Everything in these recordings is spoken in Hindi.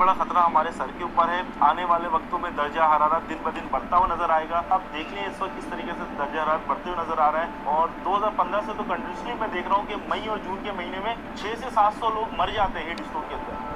बड़ा खतरा हमारे सर के ऊपर है। आने वाले वक्तों में दर्जा हरारत दिन ब दिन बढ़ता हुआ नजर आएगा। अब देख लें इस वक्त किस तरीके से दर्जा हरारत बढ़ते हुए नजर आ रहा है। और 2015 से तो कंटिन्यूसली मैं देख रहा हूँ कि मई और जून के महीने में 600 से 700 लोग मर जाते हैं हीट स्ट्रोक के अंदर।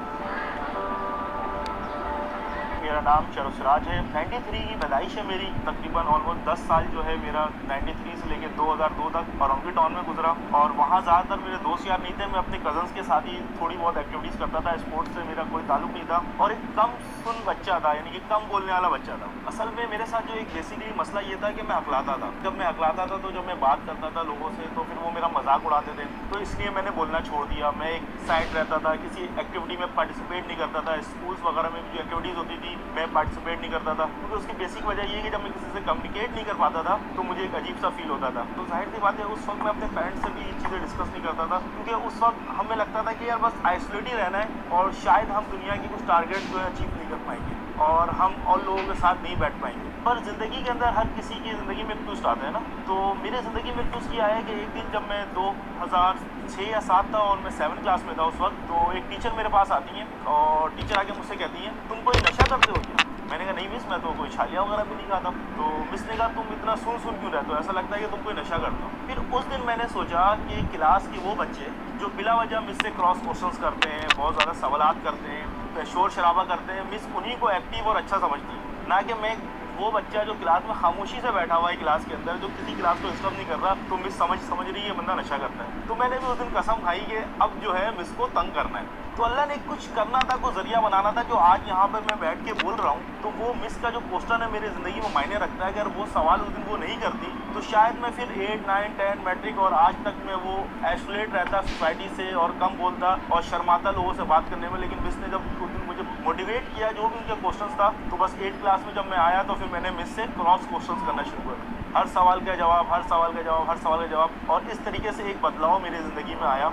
मेरा नाम सरफराज है। 93 की पैदाइश है मेरी। तकरीबन ऑलमोस्ट 10 साल जो है मेरा 93 से लेकर 2002 तक औरंगी टाउन में गुजरा। और वहाँ ज़्यादातर मेरे दोस्त यार नहीं थे। मैं अपने कजन्स के साथ ही थोड़ी बहुत एक्टिविटीज़ करता था। स्पोर्ट्स से मेरा कोई ताल्लुक नहीं था और एक कम सुन बच्चा था, यानी कि कम बोलने वाला बच्चा था। असल में मेरे साथ जो एक बेसिकली मसला ये था कि मैं अकलाता था। जब मैं अकलाता था तो जब मैं बात करता था लोगों से तो फिर वो मेरा मजाक उड़ाते थे, तो इसलिए मैंने बोलना छोड़ दिया। मैं एक साइड रहता था, किसी एक्टिविटी में पार्टिसिपेट नहीं करता था। स्कूल्स वगैरह में जो एक्टिविटीज़ होती थी मैं पार्टिसिपेट नहीं करता था, क्योंकि उसकी बेसिक वजह ये है कि जब मैं किसी से कम्युनिकेट नहीं कर पाता था तो मुझे एक अजीब सा फील होता था। तो जाहिर सी बात है उस वक्त मैं अपने पेरेंट्स से भी ये चीज़ें डिस्कस नहीं करता था, क्योंकि उस वक्त हमें लगता था कि यार बस आइसोलेट ही रहना है और शायद हम दुनिया की कुछ टारगेट जो है अचीव नहीं कर पाएंगे और हम और लोगों के साथ नहीं बैठ पाएंगे। पर ज़िंदगी के अंदर हर किसी की ज़िंदगी में एक ट्विस्ट आता है ना। तो मेरे ज़िंदगी में ट्विस्ट ये आया कि एक दिन जब मैं 2006 या 7 था और मैं 7th क्लास में था उस वक्त, तो एक टीचर मेरे पास आती हैं और टीचर आके मुझसे कहती हैं तुम कोई नशा करते हो क्या? मैंने कहा नहीं मिस, मैं तो कोई छालिया वगैरह भी नहीं खाता। तो मिस ने कहा तुम इतना सुन क्यों रहते हो, ऐसा लगता है कि तुम कोई नशा करते हो। फिर उस दिन मैंने सोचा कि क्लास के वो बच्चे जो बिला वजह मिस से क्रॉस क्वेश्चंस करते हैं, बहुत ज़्यादा सवालात करते हैं, शोर शराबा करते हैं, मिस उन्हीं को एक्टिव और अच्छा समझती है, ना कि मैं वो बच्चा जो क्लास में खामोशी से बैठा हुआ है क्लास के अंदर, जो किसी क्लास को डिस्टर्ब नहीं कर रहा, तो मिस समझ रही है बंदा नशा करता है। तो मैंने भी उस दिन कसम खाई कि अब जो है मिस को तंग करना है। तो अल्लाह ने कुछ करना था, कुछ जरिया बनाना था, जो आज यहाँ पर मैं बैठ के बोल रहा हूँ। तो वो मिस का जो क्वेश्चन है मेरी ज़िंदगी में मायने रखता है। अगर वो सवाल उस दिन वो नहीं करती तो शायद मैं फिर 8, 9, 10 मैट्रिक और आज तक मैं वो आइसोलेट रहता सोसाइटी से और कम बोलता और शर्माता लोगों से बात करने में। लेकिन मिस ने जब उस दिन मुझे मोटिवेट किया, जो भी उनके क्वेश्चंस था, तो बस 8th क्लास में जब मैं आया तो फिर मैंने मिस से क्रॉस क्वेश्चंस करना शुरू किया। हर सवाल का जवाब, हर सवाल का जवाब, हर सवाल का जवाब, और इस तरीके से एक बदलाव मेरी ज़िंदगी में आया।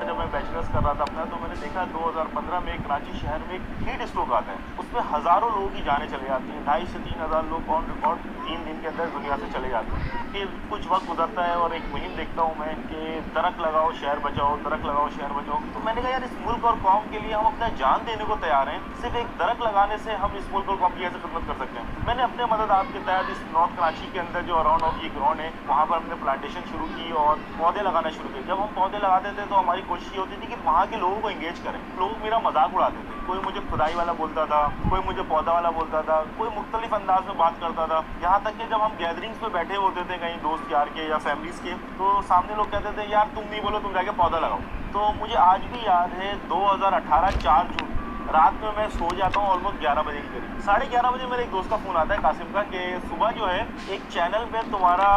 जब मैं बैचलर्स कर रहा था अपना, तो मैंने देखा 2015 में कराची शहर में एक हीट स्ट्रोक आता है। उसमें हज़ारों लोगों की जानें चले जाती हैं। 2,500 से 3,000 लोग ऑन रिकॉर्ड 3 दिन के अंदर दुनिया से चले जाते हैं। फिर कुछ वक्त गुजरता है और एक मुहिम देखता हूँ मैं कि दरख्त लगाओ शहर बचाओ, दरख्त लगाओ शहर बचाओ। तो मैंने कहा यार इस मुल्क और कौम के लिए हम अपना जान देने को तैयार हैं, सिर्फ एक दरख्त लगाने से हम इस मुल्क और कौम की कैसे खिदमत कर सकते हैं। मैंने अपने मदद आपके तहत इस नॉर्थ कराची के अंदर जो अराउंड ऑफ ये ग्राउंड है, वहाँ पर हमने प्लांटेशन शुरू की और पौधे लगाना शुरू किए। जब हम पौधे लगाते थे तो हमारी कोशिश ये होती थी कि वहाँ के लोगों को एंगेज करें। लोग मेरा मजाक उड़ाते थे, कोई मुझे खुदाई वाला बोलता था, कोई मुझे पौधा वाला बोलता था, कोई मुख्तलिफ अंदाज में बात करता था। यहाँ तक कि जब हम गैदरिंग्स में बैठे होते थे कहीं दोस्त यार के या फैमिलीज के, तो सामने लोग कहते थे यार तुम नहीं बोलो, तुम जाके पौधा लगाओ। तो मुझे आज भी याद है 2018 4 जून रात में मैं सो जाता हूँ ऑलमोस्ट 11 बजे के करीब। 11:30 बजे मेरे एक दोस्त का फ़ोन आता है कासिम का कि सुबह जो है एक चैनल पे तुम्हारा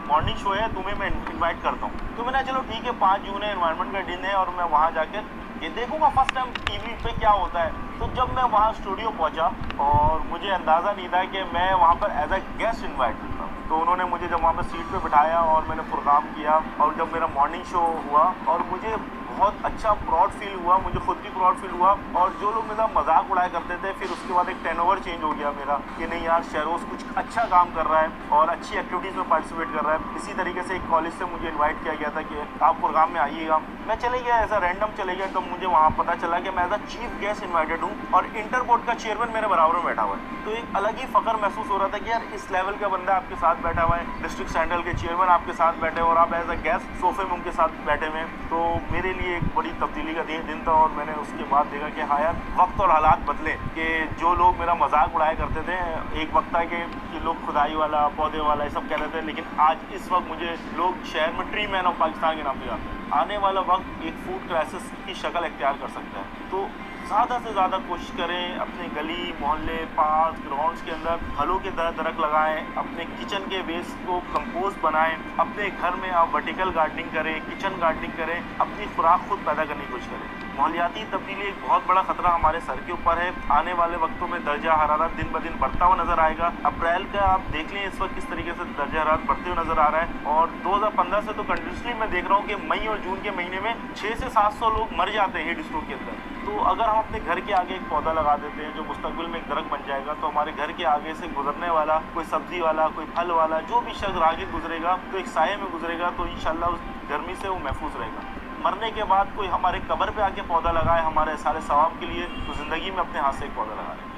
मॉर्निंग शो है, तुम्हें मैं इनवाइट करता हूँ। तो मैंने चलो ठीक है, 5 जून है, एनवायरनमेंट का दिन है और मैं वहाँ जाकर ये देखूँगा फर्स्ट टाइम टीवी पे क्या होता है। तो जब मैं वहाँ स्टूडियो पहुँचा और मुझे अंदाज़ा नहीं था कि मैं वहाँ पर एज अ गेस्ट इन्वाइट करता। तो उन्होंने मुझे जब वहाँ पर सीट पे बिठाया और मैंने प्रोग्राम किया और जब मेरा मॉर्निंग शो हुआ और मुझे बहुत अच्छा प्राउड फील हुआ, मुझे खुद भी प्राउड फील हुआ। और जो लोग मेरा मजाक उड़ाया करते थे, फिर उसके बाद एक टर्नओवर चेंज हो गया मेरा कि नहीं यार शहरोज कुछ अच्छा काम कर रहा है और अच्छी एक्टिविटीज़ में पार्टिसिपेट कर रहा है। इसी तरीके से एक कॉलेज से मुझे इन्वाइट किया गया था कि आप प्रोग्राम में आइएगा। मैं चले गया, ऐसा रैंडम चले गया। तो मुझे वहाँ पता चला कि मैं as a chief guest invited हूँ और इंटरपोर्ट का चेयरमैन मेरे बराबर में बैठा हुआ है। तो एक अलग ही फ़ख्र महसूस हो रहा था कि यार इस लेवल का बंदा आपके साथ बैठा हुआ है, डिस्ट्रिक्ट सेंट्रल के चेयरमैन आपके साथ बैठे और आप एज अ गेस्ट सोफे में उनके साथ बैठे हुए। तो मेरे लिए एक बड़ी तब्दीली का दिन था। और मैंने उसके बाद देखा कि हाँ यार वक्त और हालात बदले, कि जो लोग मेरा मजाक उड़ाया करते थे, एक वक्त था कि लोग खुदाई वाला, पौधे वाला ये सब कहते थे, लेकिन आज इस वक्त मुझे लोग शहर में ट्री मैन ऑफ पाकिस्तान के नाम पे जाते हैं। आने वाला वक्त एक फूड क्राइसिस की शक्ल इख्तियार कर सकता है। तो ज़्यादा से ज़्यादा कोशिश करें अपने गली मोहल्ले पार्क ग्राउंड्स के अंदर फलों के दरख्त लगाएं, अपने किचन के वेस्ट को कंपोस्ट बनाएं, अपने घर में आप वर्टिकल गार्डनिंग करें, किचन गार्डनिंग करें, अपनी खुराक खुद पैदा करने की कोशिश करें। माहौलियाती तब्दीली एक बहुत बड़ा खतरा हमारे सर के ऊपर है। आने वाले वक्तों में दर्जा हरारत दिन ब दिन बढ़ता हुआ नजर आएगा। अप्रैल का आप देख लें इस वक्त किस तरीके से दर्जा हरारत बढ़ते हुए नजर आ रहा है। और 2015 से तो कंटिन्यूसली मैं देख रहा हूँ कि मई और जून के महीने में 600 से 700 लोग मर जाते हैं हीट स्ट्रोक के अंदर। तो अगर हम अपने घर के आगे एक पौधा लगा देते हैं जो मुस्तकबिल में एक दरख्त बन जाएगा, तो हमारे घर के आगे से गुजरने वाला कोई सब्जी वाला, कोई फल वाला, जो भी शख्स राहगीर गुजरेगा तो एक साये में गुजरेगा, तो इंशाल्लाह उस गर्मी से वो महफूज रहेगा। मरने के बाद कोई हमारे कब्र पे आके पौधा लगाए हमारे सारे सवाब के लिए, तो ज़िंदगी में अपने हाथ से एक पौधा लगा लें।